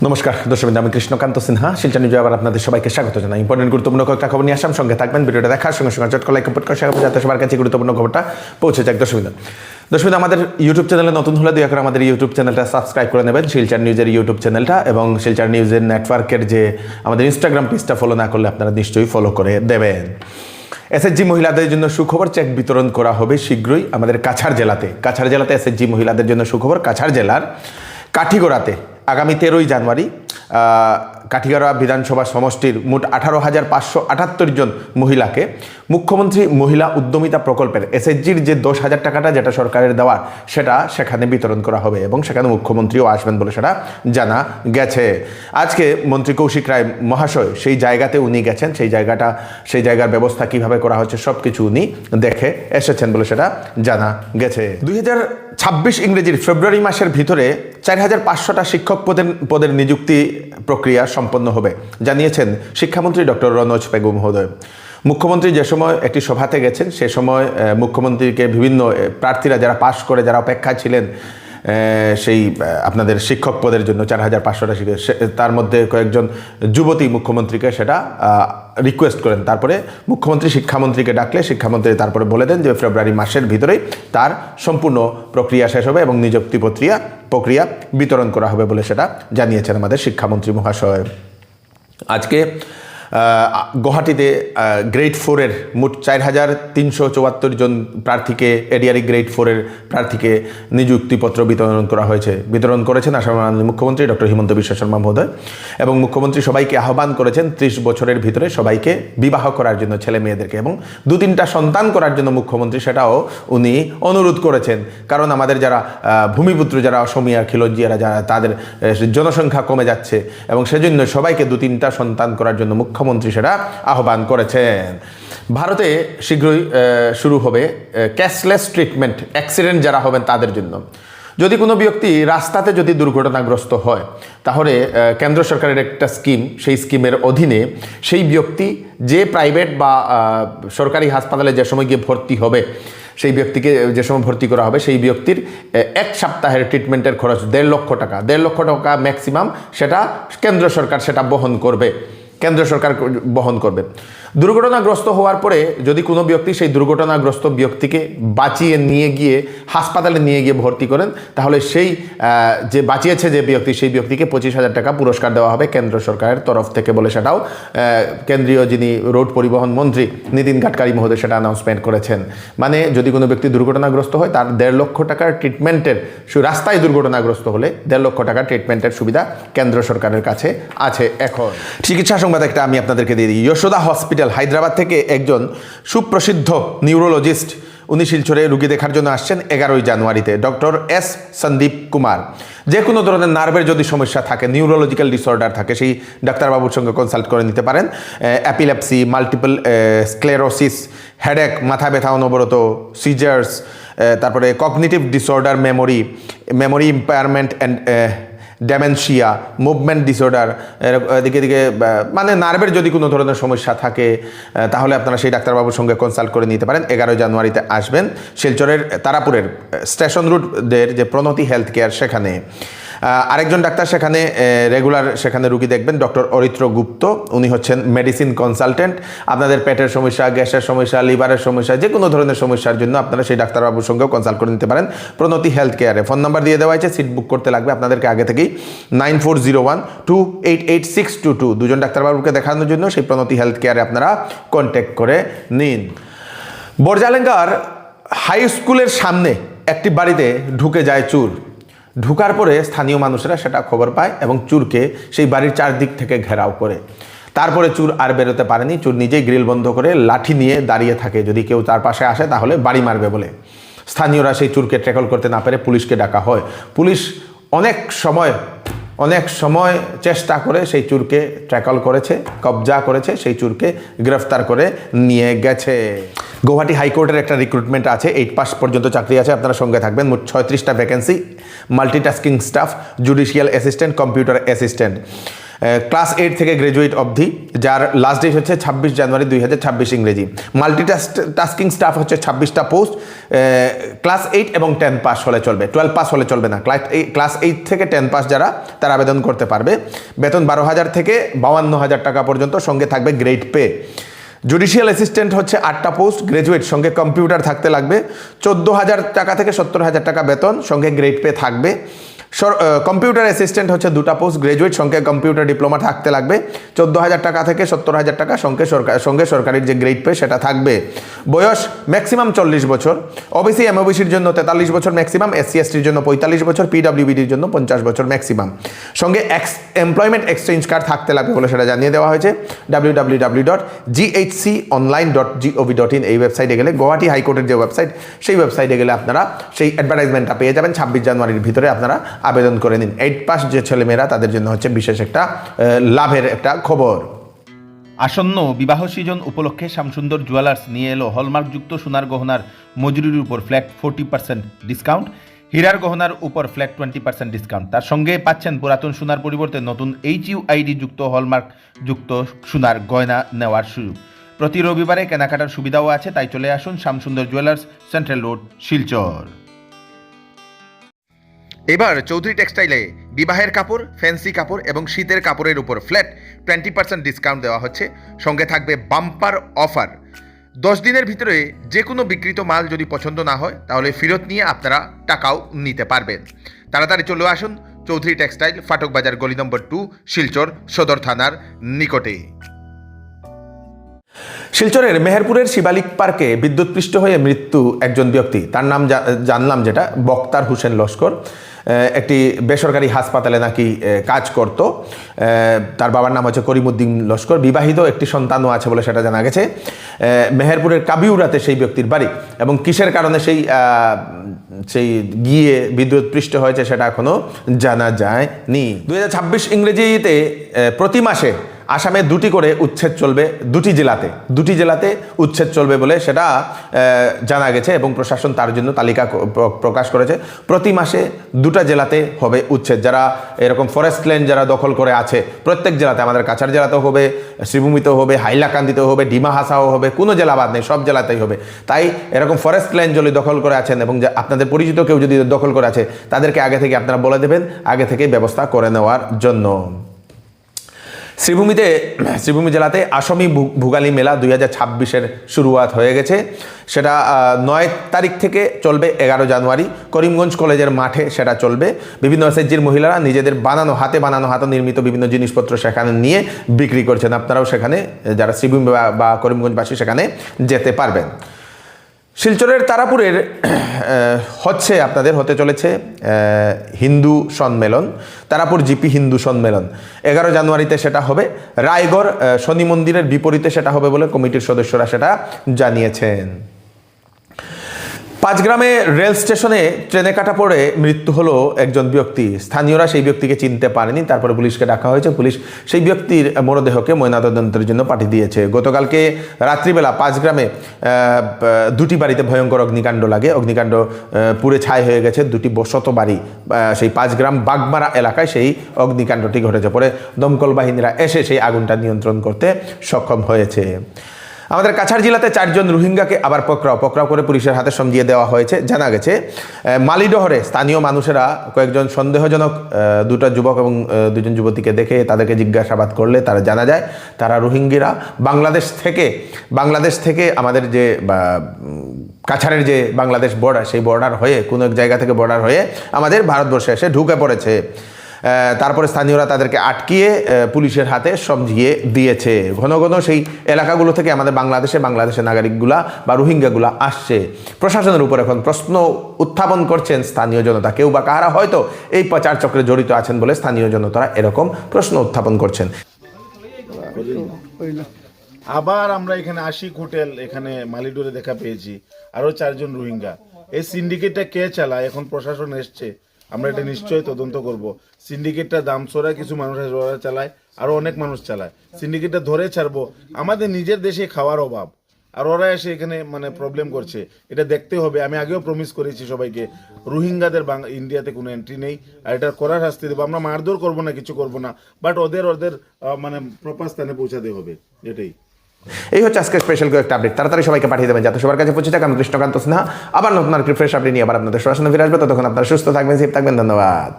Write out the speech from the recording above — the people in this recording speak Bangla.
নমস্কার দর্শক, আমি কৃষ্ণকান্ত সিনহা শিলচর নিউজে আবার আপনাদের সবাইকে স্বাগত জানাই। ইম্পর্টেন্ট গুরুত্বপূর্ণ কয়েকটা খবর নিয়ে আসাম, সঙ্গে থাকবেন। ভিডিওটা দেখার সঙ্গে সঙ্গে চট করে লাইক কমেন্ট করে শেয়ার যাতে সবার কাছে গুরুত্বপূর্ণ খবরটা পৌঁছে যায়। দর্শক আমাদের ইউটিউব চ্যানেলে নতুন হলে দয়া করে আমাদের ইউটিউব চ্যানেলটা সাবস্ক্রাইব করে নেবেন, শিলচর নিউজের ইউটিউব চ্যানেলটা, এবং শিলচর নিউজের নেটওয়ার্কের যে আমাদের ইনস্টাগ্রাম পেজটা ফলো না করলে আপনারা নিশ্চয়ই ফলো করে দেবেন। এসএসজি মহিলাদের জন্য সুখবর, চেক বিতরণ করা হবে শীঘ্রই আমাদের কাছাড় জেলাতে এসএসজি মহিলাদের জন্য সুখবর। কাছাড় জেলার কাঠিগড়াতে আগামী 13ই জানুয়ারি কাঠিগড়া বিধানসভা সমষ্টির মোট 18,578 জন মহিলাকে মুখ্যমন্ত্রী মহিলা উদ্যমিতা প্রকল্পের এসএসজির যে 10,000 টাকাটা যেটা সরকারের দেওয়ার সেটা সেখানে বিতরণ করা হবে, এবং সেখানে মুখ্যমন্ত্রীও আসবেন বলে সেটা জানা গেছে। আজকে মন্ত্রী কৌশিক রায় মহাশয় সেই জায়গাতে উনি গেছেন, সেই জায়গার ব্যবস্থা কিভাবে করা হচ্ছে সব কিছু উনি দেখে এসেছেন বলে সেটা জানা গেছে। 2026 ইংরেজির ফেব্রুয়ারি মাসের ভিতরে 4,500টা শিক্ষক পদের নিযুক্তি প্রক্রিয়া সম্পন্ন হবে জানিয়েছেন শিক্ষামন্ত্রী ডক্টর রনোজ পেগু মহোদয়। মুখ্যমন্ত্রী যে সময় একটি সভাতে গেছেন সে সময় মুখ্যমন্ত্রীকে বিভিন্ন প্রার্থীরা যারা পাশ করে যারা অপেক্ষায় ছিলেন সেই আপনাদের শিক্ষক পদের জন্য 4,500টা শিক্ষক, তার মধ্যে কয়েকজন যুবতী মুখ্যমন্ত্রীকে সেটা রিকোয়েস্ট করেন। তারপরে মুখ্যমন্ত্রী শিক্ষামন্ত্রীকে ডাকলে শিক্ষামন্ত্রী তারপরে বলে দেন যে ফেব্রুয়ারি মাসের ভিতরেই তার সম্পূর্ণ প্রক্রিয়া শেষ হবে এবং নিযুক্তি প্রক্রিয়া বিতরণ করা হবে বলে সেটা জানিয়েছেন আমাদের শিক্ষামন্ত্রী মহাশয়। আজকে গুয়াহাটিতে গ্রেড 4-এর মোট 4,374 জন প্রার্থীকে এডিআরই গ্রেড 4-এর প্রার্থীকে নিযুক্তিপত্র বিতরণ করেছেন আসামের মাননীয় মুখ্যমন্ত্রী ডক্টর হিমন্ত বিশ্ব শর্মা মহোদয়, এবং মুখ্যমন্ত্রী সবাইকে আহ্বান করেছেন 30 বছরের ভিতরে সবাইকে বিবাহ করার জন্য, ছেলে মেয়েদেরকে, এবং 2-3টা সন্তান করার জন্য মুখ্যমন্ত্রী সেটাও উনি অনুরোধ করেছেন। কারণ আমাদের যারা ভূমিপুত্র, যারা অসমীয়া খিলঞ্জিয়ারা, যারা তাদের জনসংখ্যা কমে যাচ্ছে, এবং সেজন্য সবাইকে 2-3টা সন্তান করার জন্য মুখ্যমন্ত্রী সেটা আহ্বান করেছেন। ভারতে শীঘ্রই শুরু হবে ক্যাশলেস ট্রিটমেন্ট, অ্যাক্সিডেন্ট যারা হবেন তাদের জন্য। যদি কোনো ব্যক্তি রাস্তাতে যদি দুর্ঘটনাগ্রস্ত হয় তাহলে কেন্দ্র সরকারের একটা স্কিম, সেই স্কিমের অধীনে সেই ব্যক্তি যে প্রাইভেট বা সরকারি হাসপাতালে যে সময় গিয়ে ভর্তি হবে, সেই ব্যক্তিকে যে সময় ভর্তি করা হবে সেই ব্যক্তির 1 সপ্তাহের ট্রিটমেন্টের খরচ 1.5 লক্ষ টাকা, 1.5 লক্ষ টাকা ম্যাক্সিমাম সেটা কেন্দ্র সরকার সেটা বহন করবে। দুর্ঘটনাগ্রস্ত হওয়ার পরে যদি কোনো ব্যক্তি সেই দুর্ঘটনাগ্রস্ত ব্যক্তিকে বাঁচিয়ে নিয়ে গিয়ে হাসপাতালে নিয়ে গিয়ে ভর্তি করেন, তাহলে সেই যে বাঁচিয়েছে যে ব্যক্তি, সেই ব্যক্তিকে 25,000 টাকা পুরস্কার দেওয়া হবে কেন্দ্র সরকারের তরফ থেকে বলে সেটাও কেন্দ্রীয় যিনি রোড পরিবহন মন্ত্রী নীতিন গাডকারি মহোদয় সেটা অ্যানাউন্সমেন্ট করেছেন। মানে যদি কোনো ব্যক্তি দুর্ঘটনাগ্রস্ত হয় তার 1.5 লক্ষ টাকার ট্রিটমেন্টের, রাস্তায় দুর্ঘটনাগ্রস্ত হলে 1.5 লক্ষ টাকার ট্রিটমেন্টের সুবিধা কেন্দ্র সরকারের কাছে আছে। এখন চিকিৎসা সংবাদ একটা আমি আপনাদেরকে দিয়ে দিই। যশোদা হসপিটাল হায়দ্রাবাদ থেকে একজন সুপ্রসিদ্ধ নিউরোলজিস্ট উনি শিলচরে রুগী দেখার জন্য আসছেন 11ই জানুয়ারিতে। Doctor S Sandeep Kumar. যে কোনো ধরনের নার্ভের যদি সমস্যা থাকে, নিউরোলজিক্যাল ডিসঅর্ডার থাকে, সেই ডাক্তারবাবুর সঙ্গে কনসাল্ট করে নিতে পারেন। অ্যাপিলেপসি, মাল্টিপল স্ক্লেরোসিস, হেডেক, মাথা ব্যথা অনবরত, সিজার্স, তারপরে cognitive disorder, memory impairment and dementia, movement disorder, এদিকে মানে নার্ভের যদি কোনো ধরনের সমস্যা থাকে তাহলে আপনারা সেই ডাক্তারবাবুর সঙ্গে কনসাল্ট করে নিতে পারেন। 11 জানুয়ারিতে আসবেন শিলচরের তারাপুরের স্টেশন রোডের যে প্রণতি হেলথ কেয়ার সেখানে। আরেকজন ডাক্তার সেখানে রেগুলার সেখানে রুগী দেখবেন, ডক্টর অরিত্র গুপ্ত। উনি হচ্ছেন মেডিসিন কনসালটেন্ট। আপনাদের পেটের সমস্যা, গ্যাসের সমস্যা, লিভারের সমস্যা, যে কোনো ধরনের সমস্যার জন্য আপনারা সেই ডাক্তারবাবুর সঙ্গেও কনসাল্ট করে নিতে পারেন প্রণতি হেলথ কেয়ারে। ফোন নাম্বার দিয়ে দেওয়া হয়েছে, সিট বুক করতে লাগবে আপনাদেরকে আগে থেকেই। 9401288622 দুজন ডাক্তারবাবুকে দেখানোর জন্য সেই প্রণতি হেলথ কেয়ারে আপনারা কন্ট্যাক্ট করে নিন। বর্জালেঙ্গার হাই স্কুলের সামনে একটি বাড়িতে ঢুকে যায় চোর। ঢুকার পরে স্থানীয় মানুষেরা সেটা খবর পায় এবং চোরকে সেই বাড়ির চারদিক থেকে ঘেরাও করে। তারপরে চোর আর বেরোতে পারেনি। চোর নিজেই গ্রিল বন্ধ করে লাঠি নিয়ে দাঁড়িয়ে থাকে, যদি কেউ তার পাশে আসে তাহলে বাড়ি মারবে বলে। স্থানীয়রা সেই চোরকে ট্যাকল করতে না পেরে পুলিশকে ডাকা হয়। পুলিশ অনেক সময় চেষ্টা করে সেই চোরকে ট্যাকল করেছে, কবজা করেছে, সেই চোরকে গ্রেফতার করে নিয়ে গেছে। গুয়াহাটি হাইকোর্টের একটা রিক্রুটমেন্ট আছে, 8 পাস পর্যন্ত চাকরি আছে, আপনারা সঙ্গে থাকবেন। মোট 36টা vacancy, multitasking staff, judicial assistant, computer assistant. Class 8 থেকে গ্র্যাজুয়েট অবধি, যার লাস্ট ডেট হচ্ছে 26 জানুয়ারি 2026 ইংরেজি। টাস্কিং স্টাফ হচ্ছে 26টা পোস্ট। ক্লাস 8 এবং 10 পাস হলে চলবে, 12 পাস হলে চলবে না। ক্লাস 8 থেকে 10 পাস যারা, তারা আবেদন করতে পারবে। বেতন 12,000 থেকে 52,000 টাকা পর্যন্ত, সঙ্গে থাকবে গ্রেড পে। জুডিশিয়াল অ্যাসিস্ট্যান্ট হচ্ছে 8টা পোস্ট, গ্র্যাজুয়েট, সঙ্গে কম্পিউটার থাকতে লাগবে। 14,000 টাকা থেকে 70,000 টাকা বেতন, সঙ্গে গ্রেড পে থাকবে। কম্পিউটার অ্যাসিস্ট্যান্ট হচ্ছে 2টা পোস্ট, গ্র্যাজুয়েট, সঙ্গে কম্পিউটার ডিপ্লোমা থাকতে লাগবে। 14,000 টাকা থেকে 70,000 টাকা, সঙ্গে সরকারের যে গ্রেড পে সেটা থাকবে। বয়স ম্যাক্সিমাম 40 বছর। ওবিসি এমওবিসির জন্য 43 বছর ম্যাক্সিমাম, এসসি এসটির জন্য 45 বছর, পিডব্লিউবিডির জন্য 50 বছর ম্যাক্সিমাম। সঙ্গে এমপ্লয়মেন্ট এক্সচেঞ্জ কার্ড থাকতে লাগবে বলে সেটা জানিয়ে দেওয়া হয়েছে। www.ghconline.gov.in এই ওয়েবসাইটে গেলে, গুয়াহাটি হাইকোর্টের যে ওয়েবসাইট, সেই ওয়েবসাইটে গেলে আপনারা সেই অ্যাডভার্টাইজমেন্টটা পেয়ে যাবেন। 26 জানুয়ারির ভিতরে আপনারা আবেদন করে নিন। 8 পাস যে ছেলেমেয়েরা, তাদের জন্য হচ্ছে বিশেষ একটা লাভের একটা খবর। আসন্ন বিবাহ সিজন উপলক্ষে শ্যামসুন্দর জুয়েলার্স নিয়ে এলো হলমার্কযুক্ত সোনার গহনার মজুরির উপর ফ্ল্যাট 40% ডিসকাউন্ট, হীরার গহনার উপর ফ্ল্যাট 20% ডিসকাউন্ট। তার সঙ্গে পাচ্ছেন পুরাতন সোনার পরিবর্তে নতুন HUID যুক্ত হলমার্ক যুক্ত সোনার গয়না নেওয়ার সুযোগ। প্রতি রবিবারে কেনাকাটার সুবিধাও আছে, তাই চলে আসুন Shyamsundar jewellers, central road, Silchar. এবার চৌধুরী টেক্সটাইলে বিবাহের কাপড়, ফ্যান্সি কাপড় এবং শীতের কাপড়ের উপর ফ্ল্যাট 20% ডিসকাউন্ট দেওয়া হচ্ছে। সঙ্গে থাকবে বাম্পার অফার। 10 দিনের ভিতরে যে কোনো বিক্রিত মাল যদি পছন্দ না হয়, তাহলে ফেরত নিয়ে আপনারা টাকাও নিতে পারবেন। তাড়াতাড়ি চলে আসুন চৌধুরী টেক্সটাইল, ফাটক বাজার, গলি নম্বর 2, শিলচর সদর থানার নিকটে। শিলচরের মেহেরপুরের শিবালিক পার্কে বিদ্যুৎপৃষ্ট হয়ে মৃত্যু একজন ব্যক্তি। তার নাম জানলাম যেটা, বক্তার হোসেন লস্কর। একটি বেসরকারি হাসপাতালে নাকি কাজ করত। তার বাবার নাম হচ্ছে করিমউদ্দিন লস্কর। বিবাহিত, একটি সন্তানও আছে বলে সেটা জানা গেছে। মেহেরপুরের কাবিউরাতে সেই ব্যক্তির বাড়ি, এবং কিসের কারণে সেই গিয়ে বিদ্যুৎপৃষ্ট হয়েছে সেটা এখনো জানা যায়নি। 2026 ইংরেজিতে প্রতি মাসে আসামে 2টি করে উচ্ছেদ চলবে, 2টি জেলাতে উচ্ছেদ চলবে বলে সেটা জানা গেছে, এবং প্রশাসন তার জন্য তালিকা প্রকাশ করেছে। প্রতি মাসে 2টা জেলাতে হবে উচ্ছেদ। যারা এরকম ফরেস্ট ল্যান্ড যারা দখল করে আছে, প্রত্যেক জেলাতে, আমাদের কাছাড় জেলাতেও হবে, শ্রীভূমিতেও হবে, হাইলাকান্দিতেও হবে, ডিমা হাসাও হবে, কোনো জেলা বাদ নেই, সব জেলাতেই হবে। তাই এরকম ফরেস্ট ল্যান্ড যদি দখল করে আছেন এবং আপনাদের পরিচিত কেউ যদি দখল করে আছে, তাদেরকে আগে থেকে আপনারা বলে দেবেন, আগে থেকে ব্যবস্থা করে নেওয়ার জন্য। শ্রীভূমি জেলাতে আসামি ভোগালী মেলা 2026-এর শুরুয়াত হয়ে গেছে। সেটা 9 তারিখ থেকে চলবে 11 জানুয়ারি। করিমগঞ্জ কলেজের মাঠে সেটা চলবে। বিভিন্ন এসএইচজির মহিলারা নিজেদের হাতে বানানো হাতে নির্মিত বিভিন্ন জিনিসপত্র সেখানে নিয়ে বিক্রি করছেন। আপনারাও সেখানে, যারা শ্রীভূমি বা করিমগঞ্জবাসী, সেখানে যেতে পারবেন। শিলচরের তারাপুরের হতে চলেছে হিন্দু সম্মেলন, তারাপুর জিপি হিন্দু সম্মেলন। 11 জানুয়ারিতে সেটা হবে। রায়গড় শনি মন্দিরের বিপরীতে সেটা হবে বলে কমিটির সদস্যরা সেটা জানিয়েছেন। পাঁচগ্রামে রেল স্টেশনে ট্রেনে কাটা পড়ে মৃত্যু হলো একজন ব্যক্তি। স্থানীয়রা সেই ব্যক্তিকে চিনতে পারেনি, তারপরে পুলিশকে ডাকা হয়েছে। পুলিশ সেই ব্যক্তির মরদেহকে ময়নাতদন্তের জন্য পাঠিয়ে দিয়েছে। গতকালকে রাত্রিবেলা পাঁচগ্রামে 2টি বাড়িতে ভয়ঙ্কর অগ্নিকাণ্ড লাগে। অগ্নিকাণ্ড পুড়ে ছাই হয়ে গেছে 2টি বসত বাড়ি। সেই পাঁচগ্রাম বাগমারা এলাকায় সেই অগ্নিকাণ্ডটি ঘটেছে। পরে দমকল বাহিনীরা এসে সেই আগুনটা নিয়ন্ত্রণ করতে সক্ষম হয়েছে। আমাদের কাছাড় জেলাতে 4 জন রোহিঙ্গাকে আবার পকড়াও করে পুলিশের হাতে সমঝিয়ে দেওয়া হয়েছে। জানা গেছে মালিডহরে স্থানীয় মানুষেরা কয়েকজন সন্দেহজনক 2টা যুবক এবং 2জন যুবতীকে দেখে তাদেরকে জিজ্ঞাসাবাদ করলে তারা জানা যায় তারা রোহিঙ্গিরা বাংলাদেশ থেকে আমাদের যে কাছাড়ের যে বাংলাদেশ বর্ডার, সেই বর্ডার হয়ে কোনো এক জায়গা থেকে বর্ডার হয়ে আমাদের ভারতবর্ষে এসে ঢুকে পড়েছে। তারপরে স্থানীয়রা তাদেরকে আটকিয়ে পুলিশের হাতে সমঝিয়ে দিয়েছে। ঘন ঘন সেই এলাকাগুলো থেকে আমাদের বাংলাদেশের নাগরিকগুলা বা রোহিঙ্গাগুলা আসছে। প্রশাসনের উপর এখন প্রশ্ন উত্থাপন করছেন স্থানীয় জনতা। কেউ বা কাহারা হয়তো এই পাচার চক্রে জড়িত আছেন বলে স্থানীয় জনতারা এরকম প্রশ্ন উত্থাপন করছেন। আবার আমরা এখানে আশিক হোটেল এখানে মালিডোরে দেখা পেয়েছি, আরো 4 জন রোহিঙ্গা। এই সিন্ডিকেটটা কে চালায়? এখন প্রশাসন এসছে, আমরা এটা নিশ্চয়ই তদন্ত করব। সিন্ডিকেটটা দামসরা কিছু মানুষ চালায়, আরো অনেক মানুষ চালায়। সিন্ডিকেটটা ধরে ছাড়বো। আমাদের নিজের দেশে খাওয়ার অভাব, আর ওরা এসে এখানে মানে প্রবলেম করছে, এটা দেখতে হবে। আমি আগেও প্রমিস করেছি সবাইকে, রোহিঙ্গাদের ইন্ডিয়াতে কোনো এন্ট্রি নেই, আর এটা কড়া শাস্তি দেবো। আমরা মারধর করবো না, কিছু করবো না, বাট ওদের মানে প্রপার স্থানে পৌঁছাতে হবে, এটাই। এই হচ্ছে আজকে স্পেশাল একটা আপডেট, তাড়াতাড়ি সবাইকে পাঠিয়ে দেবেন যাতে সবার কাছে পৌঁছে যাক। আমি কৃষ্ণকান্ত সিনহা আবার নতুন আর ফ্রেশ আপডেট নিয়ে আবার আপনাদের সরাসরি ফিরে আসবে। ততক্ষণ আপনারা সুস্থ থাকবেন, সেফ থাকবেন, ধন্যবাদ।